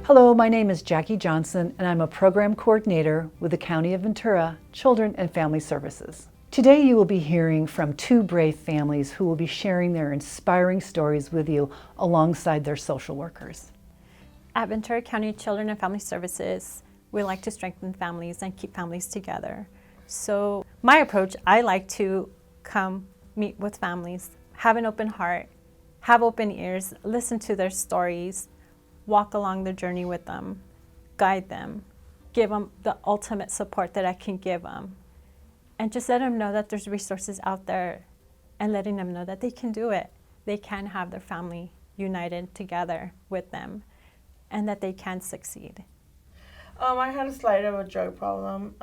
Hello, my name is Jackie Johnson, and I'm a program coordinator with the County of Ventura Children and Family Services. Today you will be hearing from two brave families who will be sharing their inspiring stories with you alongside their social workers. At Ventura County Children and Family Services, we like to strengthen families and keep families together. So my approach, I like to come meet with families, have an open heart, have open ears, listen to their stories, walk along the journey with them, guide them, give them the ultimate support that I can give them, and just let them know that there's resources out there and letting them know that they can do it. They can have their family united together with them and that they can succeed. I had a slight of a drug problem.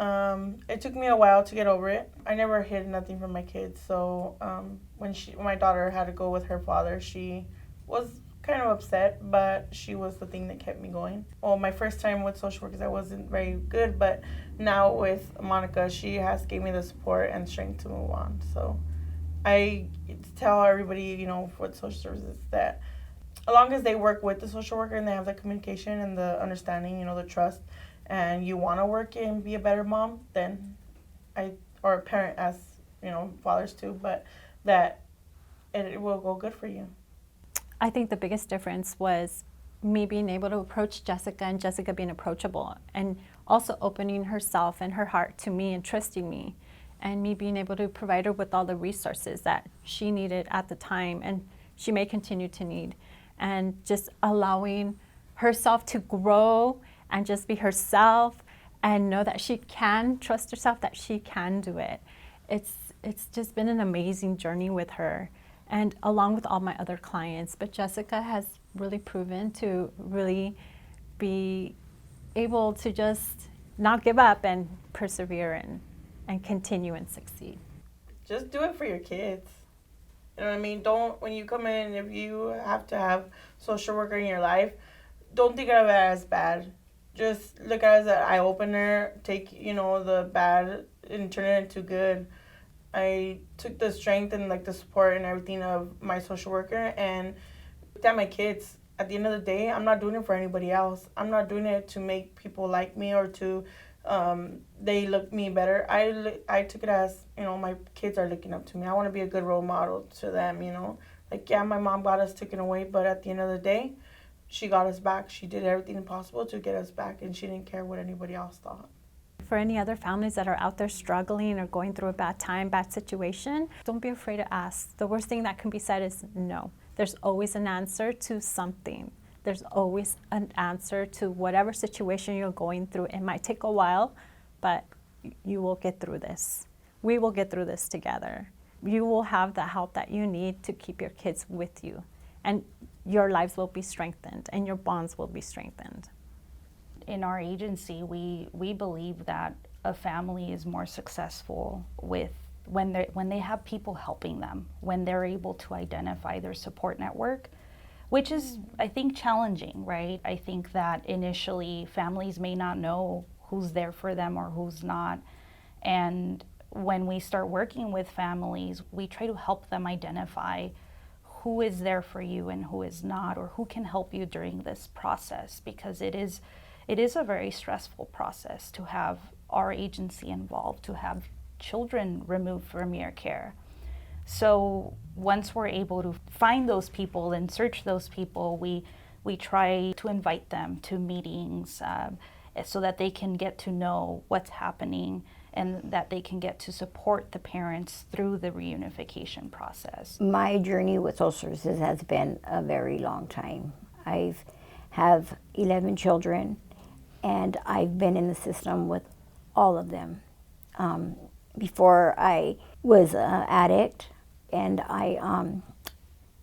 It took me a while to get over it. I never hid nothing from my kids, so when my daughter had to go with her father, she was kind of upset, but she was the thing that kept me going. Well, my first time with social workers, I wasn't very good, but now with Monica, she has gave me the support and strength to move on. So I tell everybody, with social services that as long as they work with the social worker and they have the communication and the understanding, the trust, and you want to work and be a better mom, then or a parent as, fathers too, but that it will go good for you. I think the biggest difference was me being able to approach Jessica and Jessica being approachable and also opening herself and her heart to me and trusting me, and me being able to provide her with all the resources that she needed at the time and she may continue to need, and just allowing herself to grow and just be herself and know that she can trust herself, that she can do it. It's just been an amazing journey with her, and along with all my other clients. But Jessica has really proven to really be able to just not give up and persevere and continue and succeed. Just do it for your kids. You know what I mean? Don't, when you come in, if you have to have social worker in your life, don't think of it as bad. Just look at it as an eye-opener. Take, the bad and turn it into good. I took the strength and the support and everything of my social worker and looked at my kids. At the end of the day, I'm not doing it for anybody else. I'm not doing it to make people like me or to they look me better. I took it as, my kids are looking up to me. I want to be a good role model to them, my mom got us taken away, but at the end of the day, she got us back. She did everything possible to get us back, and she didn't care what anybody else thought. For any other families that are out there struggling or going through a bad time, bad situation, don't be afraid to ask. The worst thing that can be said is no. There's always an answer to something. There's always an answer to whatever situation you're going through. It might take a while, but you will get through this. We will get through this together. You will have the help that you need to keep your kids with you, and your lives will be strengthened and your bonds will be strengthened. In our agency, we believe that a family is more successful when they have people helping them, when they're able to identify their support network, which is, I think, challenging, right? I think that initially families may not know who's there for them or who's not. And when we start working with families, we try to help them identify who is there for you and who is not, or who can help you during this process, because it is a very stressful process to have our agency involved, to have children removed from your care. So once we're able to find those people and search those people, we try to invite them to meetings so that they can get to know what's happening and that they can get to support the parents through the reunification process. My journey with social services has been a very long time. I have 11 children, and I've been in the system with all of them. Before I was an addict, and I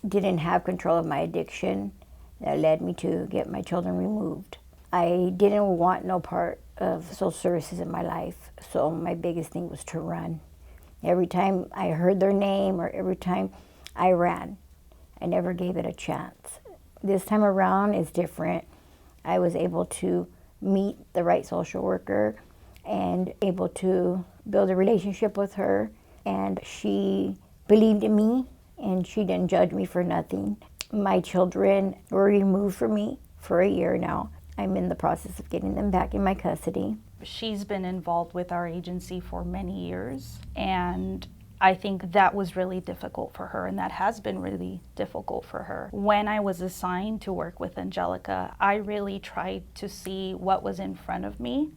didn't have control of my addiction, that led me to get my children removed. I didn't want no part of social services in my life, so my biggest thing was to run. Every time I heard their name or every time I ran, I never gave it a chance. This time around is different. I was able to meet the right social worker and able to build a relationship with her, and she believed in me and she didn't judge me for nothing. My children were removed from me for a year now. I'm in the process of getting them back in my custody. She's been involved with our agency for many years, and I think that was really difficult for her, and that has been really difficult for her. When I was assigned to work with Angelica, I really tried to see what was in front of me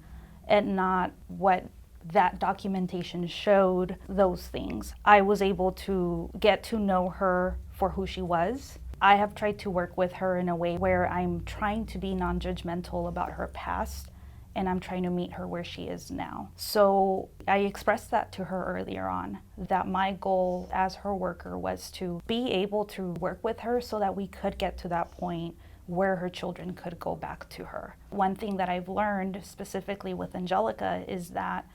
and not what that documentation showed, those things. I was able to get to know her for who she was. I have tried to work with her in a way where I'm trying to be non-judgmental about her past, and I'm trying to meet her where she is now. So I expressed that to her earlier on, that my goal as her worker was to be able to work with her so that we could get to that point where her children could go back to her. One thing that I've learned specifically with Angelica is that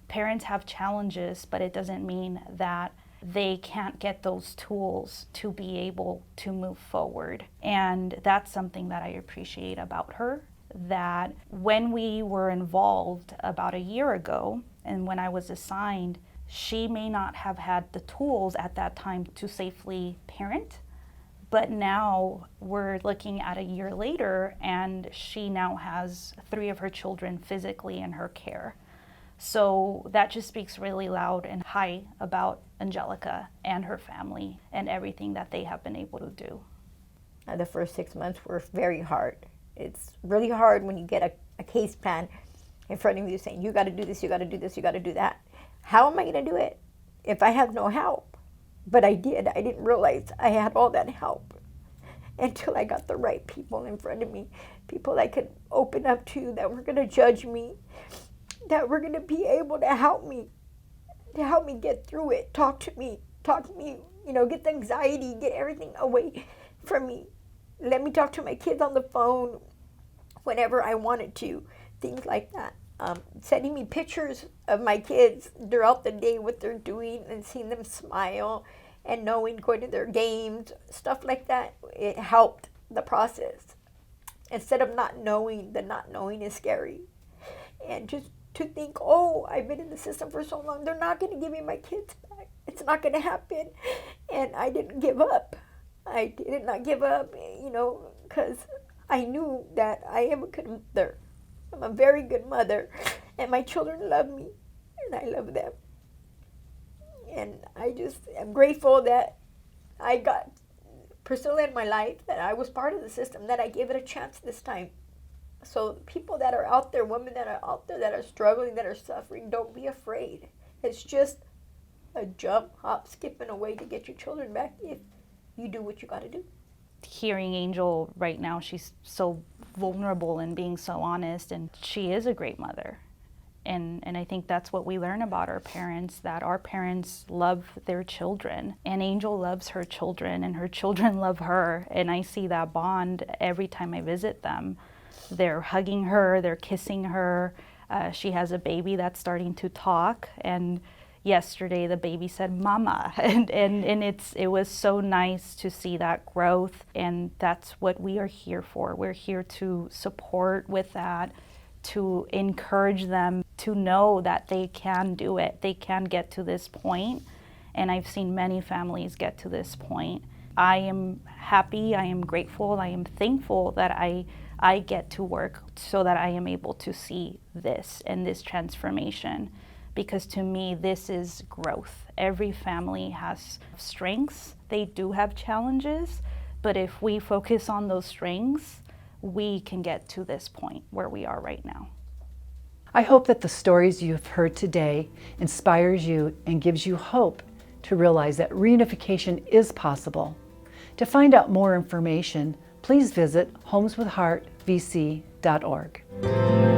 parents have challenges, but it doesn't mean that they can't get those tools to be able to move forward. And that's something that I appreciate about her, that when we were involved about a year ago and when I was assigned, she may not have had the tools at that time to safely parent, but now we're looking at a year later and she now has 3 of her children physically in her care. So that just speaks really loud and high about Angelica and her family and everything that they have been able to do. The first 6 months were very hard. It's really hard when you get a case plan in front of you saying, you got to do this, you got to do this, you got to do that. How am I going to do it if I have no help? But I did. I didn't realize I had all that help until I got the right people in front of me, people I could open up to that were going to judge me, that were going to be able to help me get through it, talk to me, get the anxiety, get everything away from me. Let me talk to my kids on the phone whenever I wanted to, things like that. Sending me pictures of my kids throughout the day, what they're doing, and seeing them smile and knowing, going to their games, stuff like that. It helped the process. Instead of not knowing, the not knowing is scary. And just to think, oh, I've been in the system for so long, they're not going to give me my kids back. It's not going to happen. And I didn't give up. I did not give up, because I knew that I am a good mother. I'm a very good mother, and my children love me, and I love them. And I just am grateful that I got Priscilla in my life, that I was part of the system, that I gave it a chance this time. So people that are out there, women that are out there that are struggling, that are suffering, don't be afraid. It's just a jump, hop, skipping away to get your children back if you do what you got to do. Hearing Angel right now, she's so vulnerable and being so honest, and she is a great mother. And I think that's what we learn about our parents, that our parents love their children, and Angel loves her children, and her children love her, and I see that bond every time I visit them. They're hugging her, they're kissing her. She has a baby that's starting to talk, and yesterday the baby said mama, and it was so nice to see that growth, and that's what we are here for. We're here to support with that, to encourage them to know that they can do it, they can get to this point, and I've seen many families get to this point. I am happy, I am grateful, I am thankful that I get to work so that I am able to see this and this transformation. Because to me, this is growth. Every family has strengths. They do have challenges, but if we focus on those strengths, we can get to this point where we are right now. I hope that the stories you've heard today inspires you and gives you hope to realize that reunification is possible. To find out more information, please visit homeswithheartvc.org.